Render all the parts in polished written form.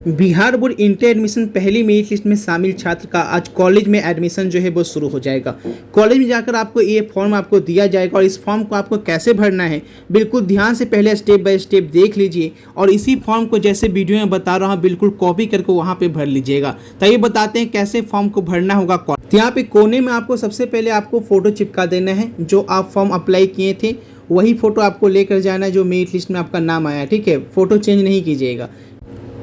Bihar board inter admission पहली merit list में शामिल छात्र का आज कॉलेज में एडमिशन जो है वो शुरू हो जाएगा। कॉलेज में जाकर आपको ये फॉर्म आपको दिया जाएगा और इस फॉर्म को आपको कैसे भरना है बिल्कुल ध्यान से पहले स्टेप बाय स्टेप देख लीजिए और इसी फॉर्म को जैसे वीडियो में बता रहा हूँ बिल्कुल कॉपी करके वहाँ पे भर लीजिएगा। तो ये बताते हैं कैसे फॉर्म को भरना होगा। तो यहाँ पे कोने में आपको सबसे पहले आपको फोटो चिपका देना है, जो आप फॉर्म अप्लाई किए थे वही फोटो आपको लेकर जाना है जो मेरिट लिस्ट में आपका नाम आया। ठीक है, फोटो चेंज नहीं कीजिएगा।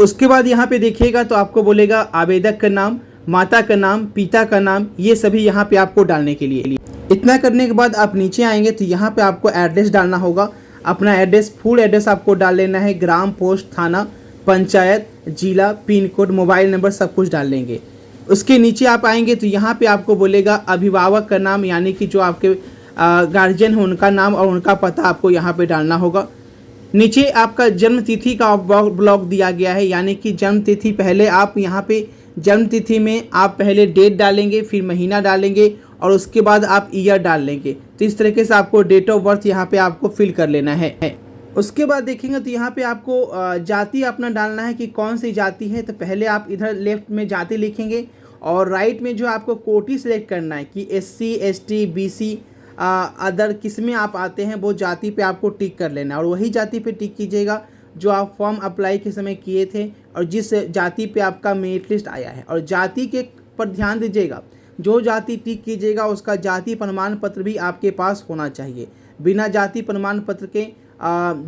उसके बाद यहाँ पे देखिएगा तो आपको बोलेगा आवेदक का नाम, माता का नाम, पिता का नाम, ये सभी यहाँ पे आपको डालने के लिए। इतना करने के बाद आप नीचे आएंगे तो यहाँ पे आपको एड्रेस डालना होगा। अपना एड्रेस, फुल एड्रेस आपको डाल लेना है, ग्राम, पोस्ट, थाना, पंचायत, जिला, पिन कोड, मोबाइल नंबर सब कुछ डाल लेंगे। उसके नीचे आप आएंगे तो यहाँ पे आपको बोलेगा अभिभावक का नाम, यानी कि जो आपके गार्जियन है उनका नाम और उनका पता आपको यहाँ पे डालना होगा। नीचे आपका जन्म तिथि का ब्लॉक दिया गया है, यानी कि जन्म तिथि पहले आप यहाँ पे जन्म तिथि में आप पहले डेट डालेंगे, फिर महीना डालेंगे और उसके बाद आप ईयर डाल लेंगे। तो इस तरीके से आपको डेट ऑफ बर्थ यहाँ पे आपको फिल कर लेना है। उसके बाद देखेंगे तो यहाँ पे आपको जाति अपना डालना है कि कौन सी जाति है। तो पहले आप इधर लेफ्ट में जाति लिखेंगे और राइट में जो आपको कोटि सेलेक्ट करना है कि SC ST BC अदर किस में आप आते हैं वो जाति पे आपको टिक कर लेना है और वही जाति पे टिक कीजिएगा जो आप फॉर्म अप्लाई के समय किए थे और जिस जाति पे आपका मेरिट लिस्ट आया है। और जाति के पर ध्यान दीजिएगा, जो जाति टिक कीजिएगा उसका जाति प्रमाण पत्र भी आपके पास होना चाहिए। बिना जाति प्रमाण पत्र के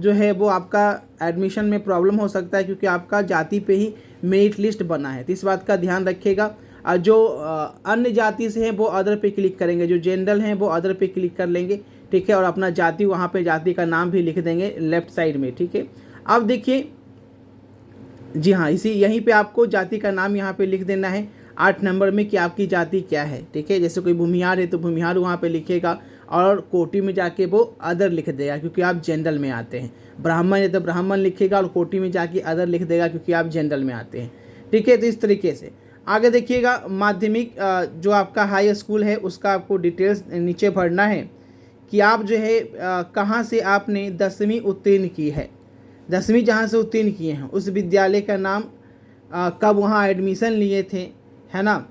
जो है वो आपका एडमिशन में प्रॉब्लम हो सकता है, क्योंकि आपका जाति पे ही मेरिट लिस्ट बना है। तो इस बात का ध्यान रखिएगा। जो अन्य जाति से हैं वो अदर पे क्लिक करेंगे, जो जनरल हैं वो अदर पे क्लिक कर लेंगे। ठीक है, और अपना जाति वहाँ पे जाति का नाम भी लिख देंगे लेफ्ट साइड में। ठीक है, अब देखिए, जी हाँ, यहीं पे आपको जाति का नाम यहाँ पे लिख देना है 8 नंबर में कि आपकी जाति क्या है। ठीक है, जैसे कोई भूमिहार है तो भूमिहार वहाँ पे लिखेगा और कोटि में जाके वो अदर लिख देगा क्योंकि आप जनरल में आते हैं। ब्राह्मण है तो ब्राह्मण लिखेगा और कोटि में जाके अदर लिख देगा क्योंकि आप जनरल में आते हैं। ठीक है, तो इस तरीके से आगे देखिएगा। माध्यमिक जो आपका हाई स्कूल है उसका आपको डिटेल्स नीचे भरना है कि आप जो है कहाँ से आपने 10वीं उत्तीर्ण की है। 10वीं जहाँ से उत्तीर्ण किए हैं उस विद्यालय का नाम, कब वहाँ एडमिशन लिए थे, है ना।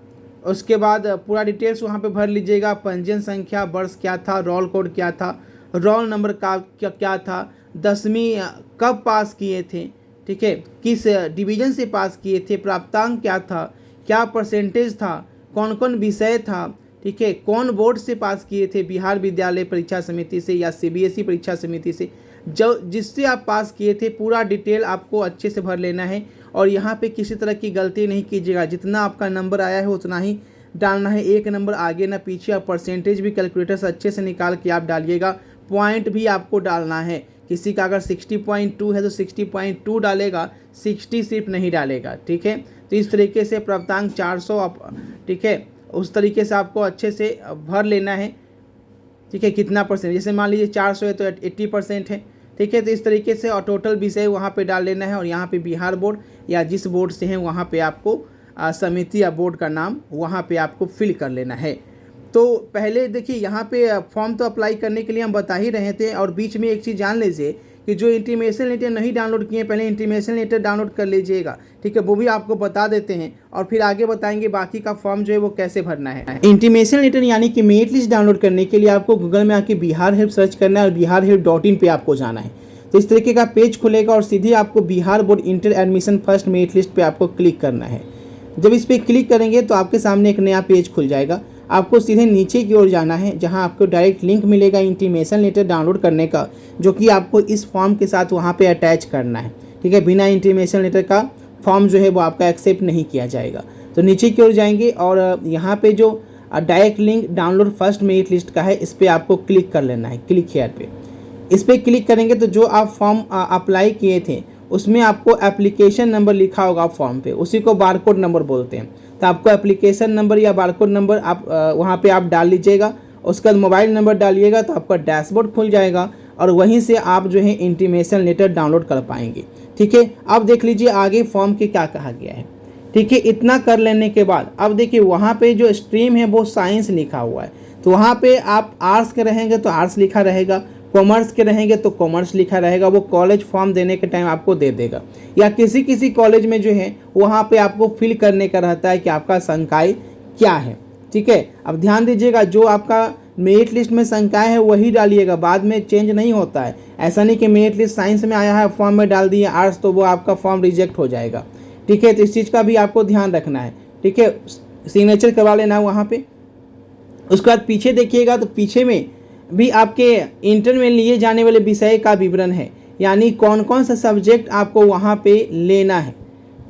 उसके बाद पूरा डिटेल्स वहाँ पे भर लीजिएगा। पंजीयन संख्या, वर्ष क्या था, रोल कोड क्या था, रोल नंबर का क्या था, 10वीं कब पास किए थे, ठीक है, किस डिवीज़न से पास किए थे, प्राप्तांक क्या था, क्या परसेंटेज था, कौन कौन विषय था, ठीक है, कौन बोर्ड से पास किए थे, बिहार विद्यालय परीक्षा समिति से या CBSE परीक्षा समिति से, जो जिससे आप पास किए थे, पूरा डिटेल आपको अच्छे से भर लेना है। और यहाँ पे किसी तरह की गलती नहीं कीजिएगा, जितना आपका नंबर आया है उतना ही डालना है, एक नंबर आगे ना पीछे। और परसेंटेज भी कैलकुलेटर से अच्छे से निकाल के आप डालिएगा। पॉइंट भी आपको डालना है, किसी का अगर 60.2 है तो 60.2 डालेगा, 60 सिर्फ नहीं डालेगा। ठीक है, तो इस तरीके से प्राप्तांक 400, ठीक है, उस तरीके से आपको अच्छे से भर लेना है। ठीक है, कितना परसेंट, जैसे मान लीजिए 400 है तो 80% है। ठीक है, तो इस तरीके से और टोटल विषय वहाँ पे डाल लेना है। और यहाँ पे बिहार बोर्ड या जिस बोर्ड से हैं वहाँ पे आपको समिति या बोर्ड का नाम वहाँ पे आपको फिल कर लेना है। तो पहले देखिए, यहाँ पे फॉर्म तो अप्लाई करने के लिए हम बता ही रहे थे। और बीच में एक चीज़ जान लीजिए कि जो इंटीमेशन लेटर नहीं डाउनलोड किए पहले इंटीमेशन लेटर डाउनलोड कर लीजिएगा। ठीक है, वो भी आपको बता देते हैं और फिर आगे बताएंगे बाकी का फॉर्म जो है वो कैसे भरना है। इंटीमेशन लेटर यानी कि मेरिट लिस्ट डाउनलोड करने के लिए आपको गूगल में आके बिहार हेल्प सर्च करना है और biharhelp.in पे आपको जाना है। तो इस तरीके का पेज खुलेगा और सीधे आपको Bihar board inter admission first merit list पे आपको क्लिक करना है। जब इस पर क्लिक करेंगे तो आपके सामने एक नया पेज खुल जाएगा। आपको सीधे नीचे की ओर जाना है जहां आपको डायरेक्ट लिंक मिलेगा इंटीमेशन लेटर डाउनलोड करने का, जो कि आपको इस फॉर्म के साथ वहां पे अटैच करना है। ठीक है, बिना इंटीमेशन लेटर का फॉर्म जो है वो आपका एक्सेप्ट नहीं किया जाएगा। तो नीचे की ओर जाएंगे और यहाँ पे जो direct link download first merit list का है इस पर आपको क्लिक कर लेना है। क्लिक हेयर पे इस पर क्लिक करेंगे तो जो आप फॉर्म अप्लाई किए थे उसमें आपको एप्लीकेशन नंबर लिखा होगा फॉर्म पे, उसी को बारकोड नंबर बोलते हैं। तो आपको एप्लीकेशन नंबर या बारकोड नंबर आप वहाँ पे आप डाल लीजिएगा। उसके बाद मोबाइल नंबर डालिएगा तो आपका डैशबोर्ड खुल जाएगा और वहीं से आप जो है इंटीमेशन लेटर डाउनलोड कर पाएंगे। ठीक है, अब देख लीजिए आगे फॉर्म के क्या कहा गया है। ठीक है, इतना कर लेने के बाद अब देखिए वहाँ पे जो स्ट्रीम है वो साइंस लिखा हुआ है, तो वहाँ पे आप आर्ट्स के रहेंगे तो आर्ट्स लिखा रहेगा, कॉमर्स के रहेंगे तो कॉमर्स लिखा रहेगा, वो कॉलेज फॉर्म देने के टाइम आपको दे देगा। या किसी किसी कॉलेज में जो है वहाँ पे आपको फिल करने का रहता है कि आपका संकाय क्या है। ठीक है, अब ध्यान दीजिएगा, जो आपका मेरिट लिस्ट में संकाय है वही डालिएगा, बाद में चेंज नहीं होता है। ऐसा नहीं कि मेरिट लिस्ट साइंस में आया है फॉर्म में डाल दिए आर्ट्स तो वो आपका फॉर्म रिजेक्ट हो जाएगा। ठीक है, तो इस चीज़ का भी आपको ध्यान रखना है। ठीक है, सिग्नेचर करवा लेना है वहाँ पे। उसके बाद पीछे देखिएगा तो पीछे में भी आपके इंटर में लिए जाने वाले विषय का विवरण है, यानी कौन कौन सा सब्जेक्ट आपको वहाँ पे लेना है।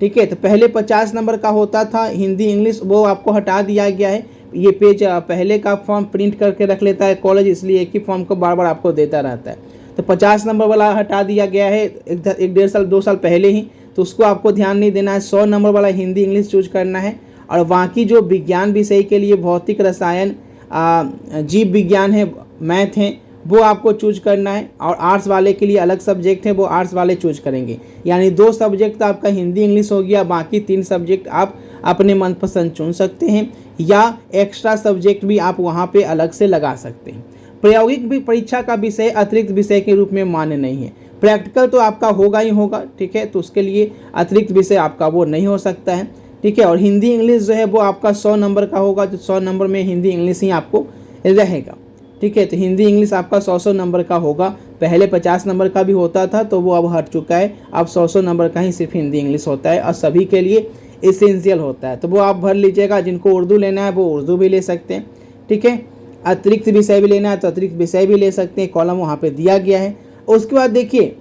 ठीक है, तो पहले 50 नंबर का होता था हिंदी इंग्लिश, वो आपको हटा दिया गया है। ये पेज पहले का फॉर्म प्रिंट करके रख लेता है कॉलेज, इसलिए एक ही फॉर्म को बार बार आपको देता रहता है। तो 50 नंबर वाला हटा दिया गया है एक डेढ़ साल 2 साल पहले ही, तो उसको आपको ध्यान नहीं देना है। 100 नंबर वाला हिंदी इंग्लिश चूज करना है, और बाकी जो विज्ञान विषय के लिए भौतिक रसायन जीव विज्ञान है, मैथ है, वो आपको चूज करना है। और आर्ट्स वाले के लिए अलग सब्जेक्ट है, वो आर्ट्स वाले चूज करेंगे। यानी 2 सब्जेक्ट तो आपका हिंदी इंग्लिश हो गया, बाकी 3 सब्जेक्ट आप अपने मनपसंद चुन सकते हैं, या एक्स्ट्रा सब्जेक्ट भी आप वहाँ पे अलग से लगा सकते हैं। प्रायोगिक भी परीक्षा का विषय अतिरिक्त विषय के रूप में मान्य नहीं है। प्रैक्टिकल तो आपका होगा ही होगा। ठीक है, तो उसके लिए अतिरिक्त विषय आपका वो नहीं हो सकता है। ठीक है, और हिंदी इंग्लिश जो है वो आपका 100 नंबर का होगा, तो 100 नंबर में हिंदी इंग्लिश ही आपको रहेगा। ठीक है, तो हिंदी इंग्लिश आपका 100 नंबर का होगा। पहले 50 नंबर का भी होता था, तो वो अब हट चुका है। अब 100 नंबर का ही सिर्फ हिंदी इंग्लिश होता है, और सभी के लिए एसेंशियल होता है, तो वो आप भर लीजिएगा। जिनको उर्दू लेना है वो उर्दू भी ले सकते हैं। ठीक है, अतिरिक्त विषय भी लेना है तो अतिरिक्त विषय भी ले सकते हैं, कॉलम वहाँ पे दिया गया है। उसके बाद देखिए,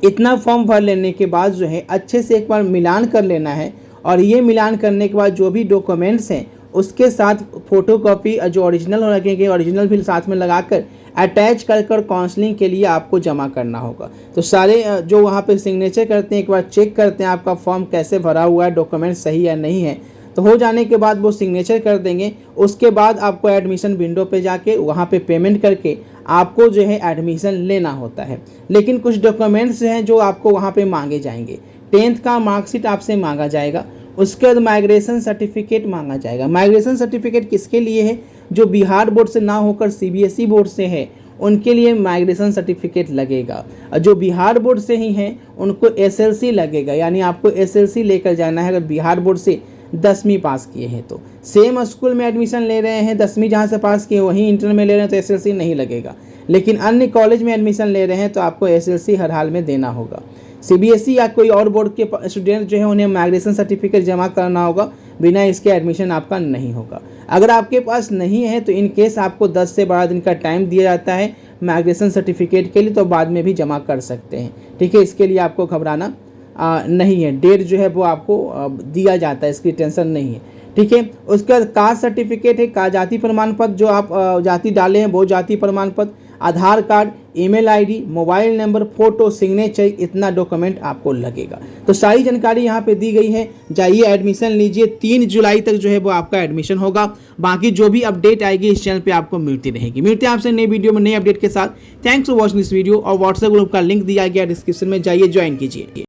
इतना फॉर्म भर लेने के बाद जो है अच्छे से एक बार मिलान कर लेना है, और ये मिलान करने के बाद जो भी डॉक्यूमेंट्स हैं उसके साथ फोटोकॉपी जो ओरिजिनल लगेंगे, ओरिजिनल भी साथ में लगाकर अटैच कर काउंसलिंग के लिए आपको जमा करना होगा। तो सारे जो वहाँ पे सिग्नेचर करते हैं एक बार चेक करते हैं आपका फॉर्म कैसे भरा हुआ है, डॉक्यूमेंट सही है नहीं है, तो हो जाने के बाद वो सिग्नेचर कर देंगे। उसके बाद आपको एडमिशन विंडो पे जाके वहाँ पे पेमेंट करके आपको जो है एडमिशन लेना होता है। लेकिन कुछ डॉक्यूमेंट्स हैं जो आपको वहाँ पे मांगे जाएंगे। 10th का मार्कशीट आपसे मांगा जाएगा, उसके बाद माइग्रेशन सर्टिफिकेट मांगा जाएगा। माइग्रेशन सर्टिफिकेट किसके लिए है? जो बिहार बोर्ड से ना होकर CBSE बोर्ड से है उनके लिए माइग्रेशन सर्टिफिकेट लगेगा, और जो बिहार बोर्ड से ही हैं उनको SLC लगेगा। यानी आपको SLC लेकर जाना है अगर बिहार बोर्ड से 10वीं पास किए हैं तो। सेम स्कूल में एडमिशन ले रहे हैं, 10वीं जहाँ से पास किए वहीं इंटर में ले रहे हैं तो SLC नहीं लगेगा। लेकिन अन्य कॉलेज में एडमिशन ले रहे हैं तो आपको SLC हर हाल में देना होगा। CBSE या कोई और बोर्ड के स्टूडेंट जो है उन्हें माइग्रेशन सर्टिफिकेट जमा करना होगा, बिना इसके एडमिशन आपका नहीं होगा। अगर आपके पास नहीं है तो इन केस आपको 10 से 12 दिन का टाइम दिया जाता है माइग्रेशन सर्टिफिकेट के लिए, तो बाद में भी जमा कर सकते हैं। ठीक है, इसके लिए आपको घबराना नहीं है, डेट जो है वो आपको दिया जाता है, इसकी टेंशन नहीं है। ठीक है, उसके बाद कास्ट सर्टिफिकेट है, का जाति प्रमाण पत्र जो आप जाति डाले हैं वो जाति प्रमाण पत्र, Aadhaar card, email ID, mobile number, photo, signature, इतना डॉक्यूमेंट आपको लगेगा। तो सारी जानकारी यहाँ पे दी गई है। जाइए एडमिशन लीजिए, 3 जुलाई तक जो है वो आपका एडमिशन होगा। बाकी जो भी अपडेट आएगी इस चैनल पे आपको मिलती रहेगी। मिलते हैं आपसे नई वीडियो में नई अपडेट के साथ। Thanks for watching this video, और व्हाट्सएप ग्रुप का लिंक दिया गया डिस्क्रिप्शन में, जाइए ज्वाइन कीजिए।